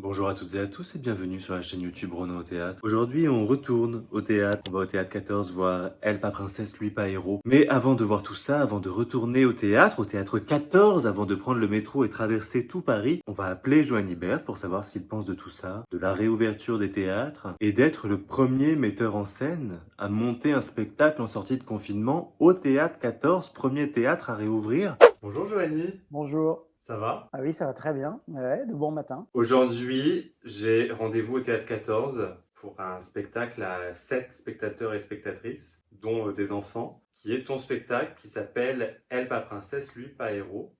Bonjour à toutes et à tous et bienvenue sur la chaîne YouTube Renaud au théâtre. Aujourd'hui, on retourne au théâtre. On va au théâtre 14 voir Elle pas princesse, lui pas héros. Mais avant de voir tout ça, avant de retourner au théâtre 14, avant de prendre le métro et traverser tout Paris, on va appeler Joanny Bert pour savoir ce qu'il pense de tout ça, de la réouverture des théâtres et d'être le premier metteur en scène à monter un spectacle en sortie de confinement au théâtre 14, premier théâtre à réouvrir. Bonjour Joanny, Bonjour. ça va? Ah oui, ça va très bien. Ouais, de bon matin. Aujourd'hui, j'ai rendez-vous au Théâtre 14 pour un spectacle à 7 spectateurs et spectatrices, dont des enfants, qui est ton spectacle qui s'appelle Elle pas princesse, lui pas héros,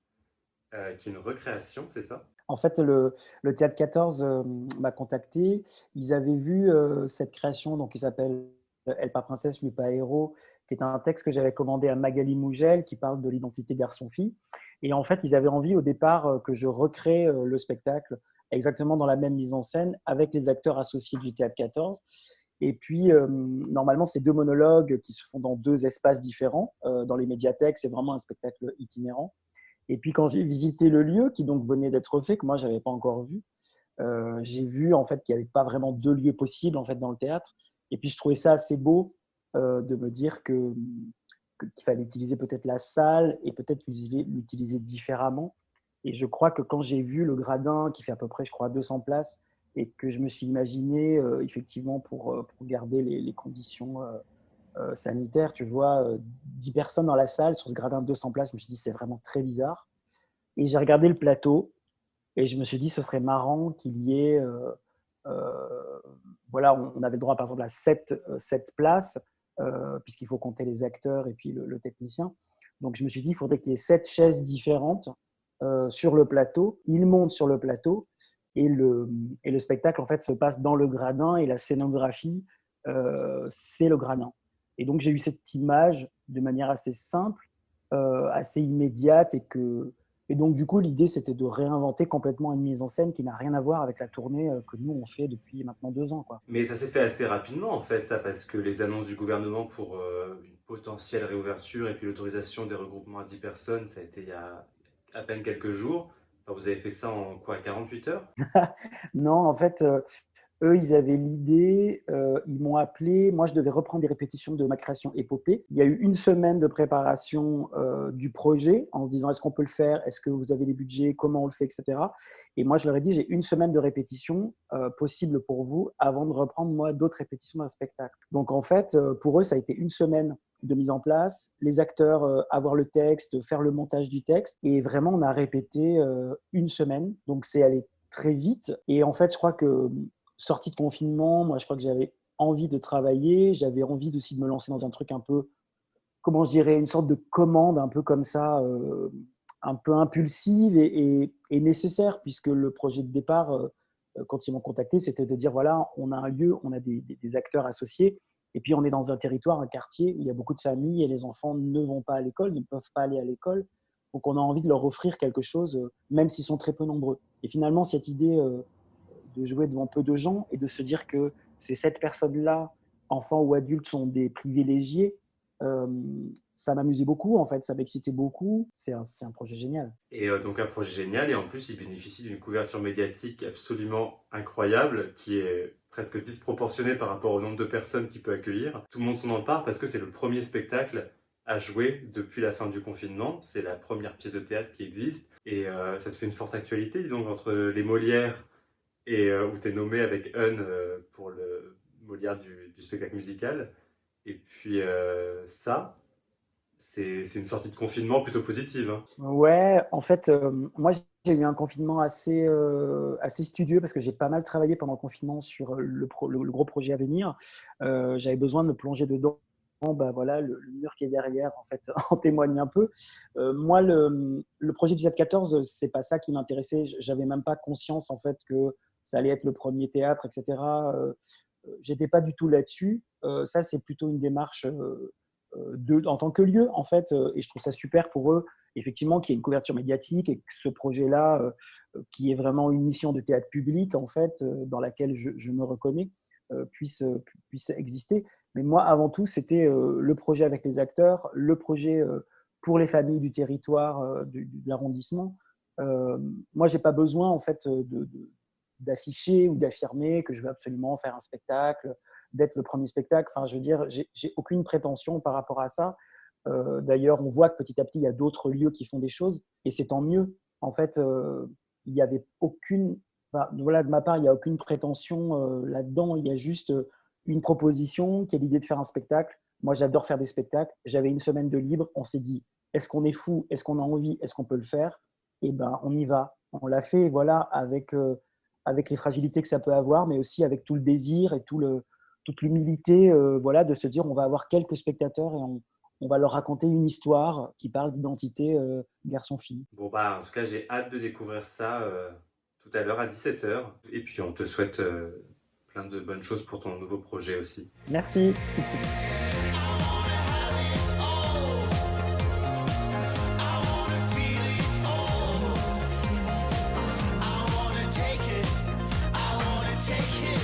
qui est une recréation, c'est ça? En fait, le Théâtre 14 m'a contacté. Ils avaient vu cette création, donc qui s'appelle Elle pas princesse, lui pas héros, qui est un texte que j'avais commandé à Magali Mougel, qui parle de l'identité garçon-fille. Et en fait, ils avaient envie au départ que je recrée le spectacle exactement dans la même mise en scène avec les acteurs associés du Théâtre 14. Et puis, normalement, c'est deux monologues qui se font dans deux espaces différents. Dans les médiathèques, c'est vraiment un spectacle itinérant. Et puis, quand j'ai visité le lieu, qui donc venait d'être fait, que moi, je n'avais pas encore vu, j'ai vu en fait qu'il n'y avait pas vraiment deux lieux possibles en fait, dans le théâtre. Et puis, je trouvais ça assez beau de me dire qu'il fallait utiliser peut-être la salle et peut-être l'utiliser différemment. Et je crois que quand j'ai vu le gradin, qui fait à peu près, je crois, 200 places, et que je me suis imaginé effectivement pour garder les conditions sanitaires, tu vois, 10 personnes dans la salle sur ce gradin de 200 places, je me suis dit c'est vraiment très bizarre. Et j'ai regardé le plateau et je me suis dit ce serait marrant qu'il y ait, voilà, on avait le droit par exemple à 7 places, puisqu'il faut compter les acteurs et puis le technicien. Donc je me suis dit il faudrait qu'il y ait 7 chaises différentes sur le plateau. Ils montent sur le plateau et le spectacle en fait se passe dans le gradin et la scénographie, c'est le gradin. Et donc j'ai eu cette image de manière assez simple, assez immédiate et donc du coup l'idée c'était de réinventer complètement une mise en scène qui n'a rien à voir avec la tournée que nous on fait depuis maintenant 2 ans, quoi. Mais ça s'est fait assez rapidement en fait, ça, parce que les annonces du gouvernement pour une potentielle réouverture et puis l'autorisation des regroupements à 10 personnes, ça a été il y a à peine quelques jours. Enfin, vous avez fait ça en quoi, 48 heures? Non, en fait, eux, ils avaient l'idée, ils m'ont appelé. Moi, je devais reprendre des répétitions de ma création épopée. Il y a eu une semaine de préparation du projet en se disant est-ce qu'on peut le faire, est-ce que vous avez les budgets, comment on le fait, etc. Et moi, je leur ai dit j'ai une semaine de répétition possible pour vous avant de reprendre moi d'autres répétitions d'un spectacle. Donc en fait, pour eux, ça a été une semaine de mise en place, les acteurs avoir le texte, faire le montage du texte, et vraiment on a répété une semaine. Donc c'est allé très vite. Et en fait, je crois que sortie de confinement, moi, je crois que j'avais envie de travailler, j'avais envie aussi de me lancer dans un truc un peu, comment je dirais, une sorte de commande un peu comme ça, un peu impulsive et nécessaire, puisque le projet de départ, quand ils m'ont contacté, c'était de dire, voilà, on a un lieu, on a des acteurs associés, et puis on est dans un territoire, un quartier où il y a beaucoup de familles et les enfants ne vont pas à l'école, ne peuvent pas aller à l'école. Donc on a envie de leur offrir quelque chose, même s'ils sont très peu nombreux. Et finalement, cette idée de jouer devant peu de gens et de se dire que ces 7 personnes-là, enfants ou adultes, sont des privilégiés, euh, ça m'amusait beaucoup, en fait, ça m'excitait beaucoup. C'est un projet génial. Et donc un projet génial, et en plus il bénéficie d'une couverture médiatique absolument incroyable, qui est presque disproportionnée par rapport au nombre de personnes qu'il peut accueillir. Tout le monde s'en empare parce que c'est le premier spectacle à jouer depuis la fin du confinement, c'est la première pièce de théâtre qui existe, et ça te fait une forte actualité, disons, entre les Molières, et où tu es nommé avec Un pour le Molière du spectacle musical, et puis ça, c'est une sortie de confinement plutôt positive, hein. Ouais, en fait, moi, j'ai eu un confinement assez studieux parce que j'ai pas mal travaillé pendant le confinement sur le gros projet à venir. J'avais besoin de me plonger dedans. Bah, voilà, le mur qui est derrière, en fait, en témoigne un peu. Moi, le projet du Z14, c'est pas ça qui m'intéressait. J'avais même pas conscience, en fait, que ça allait être le premier théâtre, etc. J'étais pas du tout là-dessus. Ça, c'est plutôt une démarche en tant que lieu, en fait, et je trouve ça super pour eux, effectivement, qu'il y ait une couverture médiatique et que ce projet-là, qui est vraiment une mission de théâtre public, en fait, dans laquelle je me reconnais, puisse exister. Mais moi, avant tout, c'était le projet avec les acteurs, le projet pour les familles du territoire de l'arrondissement. Moi, j'ai pas besoin, en fait, d'afficher ou d'affirmer que je veux absolument faire un spectacle, d'être le premier spectacle. Enfin, je veux dire, j'ai aucune prétention par rapport à ça. D'ailleurs, on voit que petit à petit, il y a d'autres lieux qui font des choses et c'est tant mieux. En fait, il n'y avait aucune, enfin, voilà, de ma part, il n'y a aucune prétention là-dedans. Il y a juste une proposition qui est l'idée de faire un spectacle. Moi, j'adore faire des spectacles. J'avais une semaine de libre. On s'est dit, est-ce qu'on est fou? Est-ce qu'on a envie? Est-ce qu'on peut le faire? Et ben, on y va. On l'a fait, voilà, avec les fragilités que ça peut avoir, mais aussi avec tout le désir et toute l'humilité, voilà, de se dire, on va avoir quelques spectateurs et on va leur raconter une histoire qui parle d'identité garçon-fille. Bon, bah, en tout cas, j'ai hâte de découvrir ça tout à l'heure à 17h. Et puis, on te souhaite plein de bonnes choses pour ton nouveau projet aussi. Merci. Take it.